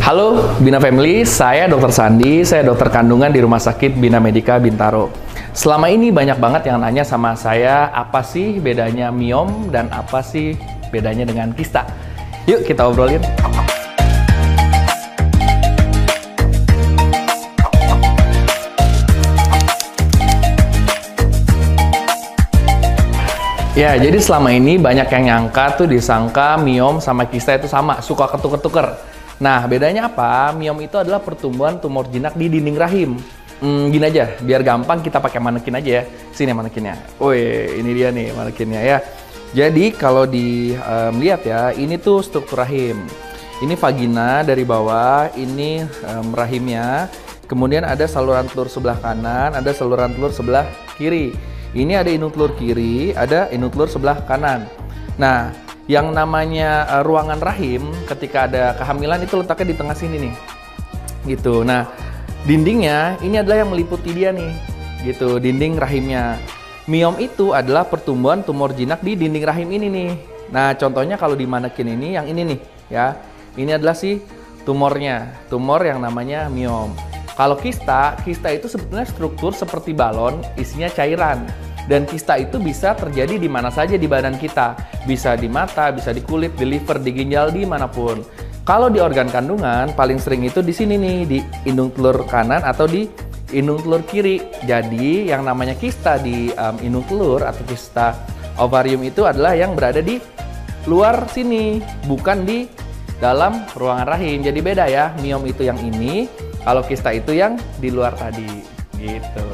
Halo Bina Family, saya Dr. Sandi, saya dokter kandungan di Rumah Sakit Bina Medica Bintaro. Selama ini banyak banget yang nanya sama saya, apa sih bedanya miom dan apa sih bedanya dengan kista? Yuk kita obrolin. Ya, jadi selama ini banyak yang nyangka tuh disangka miom sama kista itu sama, suka ketuker-tuker. Nah, bedanya apa? Miom itu adalah pertumbuhan tumor jinak di dinding rahim. Gini aja, biar gampang kita pakai manekin aja ya. Sini manekinnya. Wih, ini dia nih manekinnya ya. Jadi kalau lihat ya, ini tuh struktur rahim. Ini vagina dari bawah, ini rahimnya. Kemudian ada saluran telur sebelah kanan, ada saluran telur sebelah kiri. Ini ada indung telur kiri, ada indung telur sebelah kanan. Nah, yang namanya ruangan rahim ketika ada kehamilan itu letaknya di tengah sini nih. Gitu. Nah, dindingnya ini adalah yang meliputi dia nih. Gitu, dinding rahimnya. Miom itu adalah pertumbuhan tumor jinak di dinding rahim ini nih. Nah, contohnya kalau di manekin ini yang ini nih ya. Ini adalah si tumornya, tumor yang namanya miom. Kalau kista itu sebetulnya struktur seperti balon, isinya cairan. Dan kista itu bisa terjadi di mana saja di badan kita. Bisa di mata, bisa di kulit, di liver, di ginjal, dimanapun. Kalau di organ kandungan, paling sering itu di sini nih, di indung telur kanan atau di indung telur kiri. Jadi, yang namanya kista di indung telur atau kista ovarium itu adalah yang berada di luar sini, bukan di dalam ruangan rahim. Jadi beda ya, miom itu yang ini, kalau kista itu yang di luar tadi, gitu.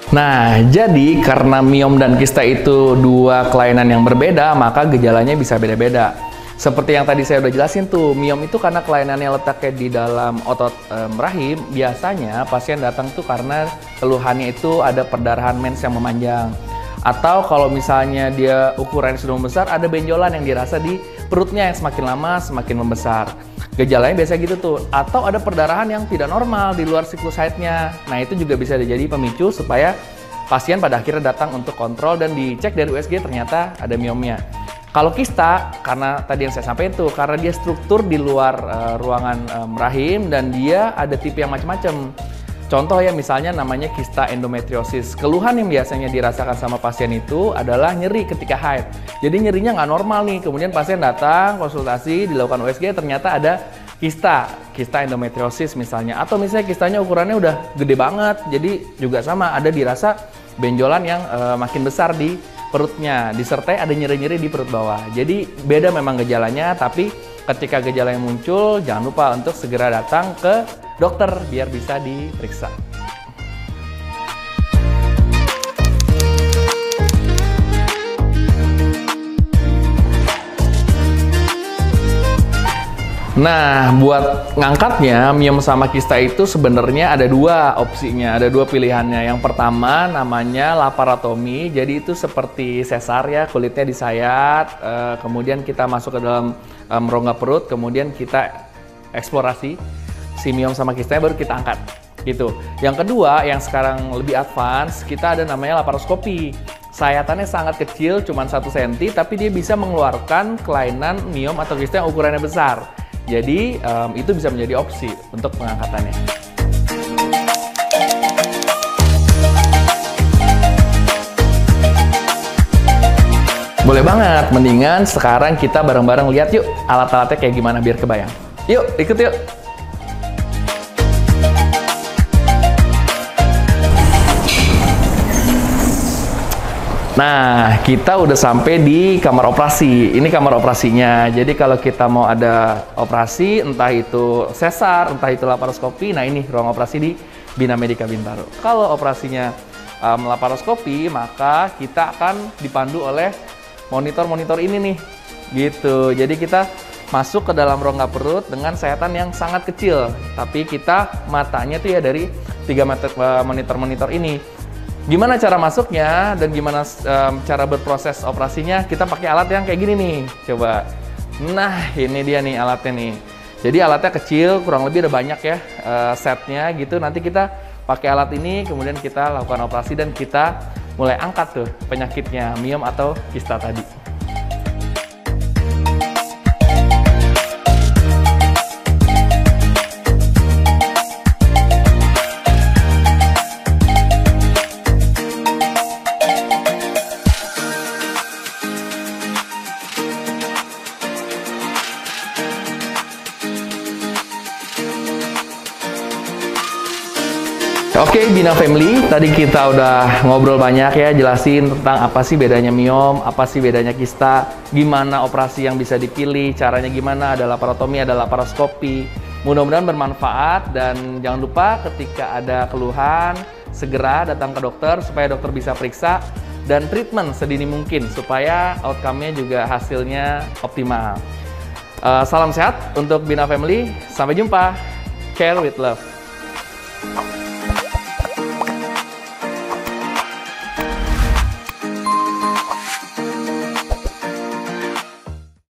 Nah, jadi karena miom dan kista itu dua kelainan yang berbeda, maka gejalanya bisa beda-beda. Seperti yang tadi saya udah jelasin tuh, miom itu karena kelainannya letaknya di dalam otot rahim, biasanya pasien datang tuh karena keluhannya itu ada perdarahan mens yang memanjang. Atau kalau misalnya dia ukurannya sudah membesar, ada benjolan yang dirasa di perutnya yang semakin lama semakin membesar. Gejalanya biasa gitu tuh. Atau ada perdarahan yang tidak normal di luar siklus haidnya. Nah, itu juga bisa jadi pemicu supaya pasien pada akhirnya datang untuk kontrol dan dicek dari USG ternyata ada miomnya. Kalau kista, karena tadi yang saya sampaikan tuh, karena dia struktur di luar ruangan rahim dan dia ada tipe yang macam-macam. Contoh ya, misalnya namanya kista endometriosis. Keluhan yang biasanya dirasakan sama pasien itu adalah nyeri ketika haid. Jadi nyerinya nggak normal nih. Kemudian pasien datang, konsultasi, dilakukan USG, ternyata ada kista endometriosis misalnya. Atau misalnya kistanya ukurannya udah gede banget. Jadi juga sama, ada dirasa benjolan yang makin besar di perutnya. Disertai ada nyeri-nyeri di perut bawah. Jadi beda memang gejalanya, tapi ketika gejala yang muncul, jangan lupa untuk segera datang ke dokter biar bisa diperiksa. Nah, buat ngangkatnya, miom sama kista itu sebenarnya ada dua opsinya, ada dua pilihannya. Yang pertama namanya laparotomi, jadi itu seperti sesar ya, kulitnya disayat, kemudian kita masuk ke dalam rongga perut, kemudian kita eksplorasi si miom sama kistanya baru kita angkat gitu. Yang kedua, yang sekarang lebih advance, kita ada namanya laparoskopi. Sayatannya sangat kecil, cuma 1 cm, tapi dia bisa mengeluarkan kelainan miom atau kista yang ukurannya besar. Jadi itu bisa menjadi opsi untuk pengangkatannya. Boleh banget, mendingan sekarang kita bareng-bareng lihat yuk alat-alatnya kayak gimana biar kebayang. Yuk, ikut yuk! Nah, kita udah sampai di kamar operasi. Ini kamar operasinya. Jadi kalau kita mau ada operasi, entah itu sesar, entah itu laparoskopi, nah ini ruang operasi di Bina Medica Bintaro. Kalau operasinya laparoskopi, maka kita akan dipandu oleh monitor-monitor ini nih. Gitu. Jadi kita masuk ke dalam rongga perut dengan sayatan yang sangat kecil. Tapi kita matanya tuh ya dari 3 monitor-monitor ini. Gimana cara masuknya dan gimana cara berproses operasinya? Kita pakai alat yang kayak gini nih, coba. Nah, ini dia nih alatnya nih. Jadi alatnya kecil, kurang lebih ada banyak ya setnya gitu. Nanti kita pakai alat ini, kemudian kita lakukan operasi dan kita mulai angkat tuh penyakitnya miom atau kista tadi. Oke, Bina Family, tadi kita udah ngobrol banyak ya, jelasin tentang apa sih bedanya miom, apa sih bedanya kista, gimana operasi yang bisa dipilih, caranya gimana, ada laparotomi, ada laparoskopi. Mudah-mudahan bermanfaat dan jangan lupa ketika ada keluhan, segera datang ke dokter supaya dokter bisa periksa dan treatment sedini mungkin supaya outcome-nya juga hasilnya optimal. Salam sehat untuk Bina Family, sampai jumpa, care with love.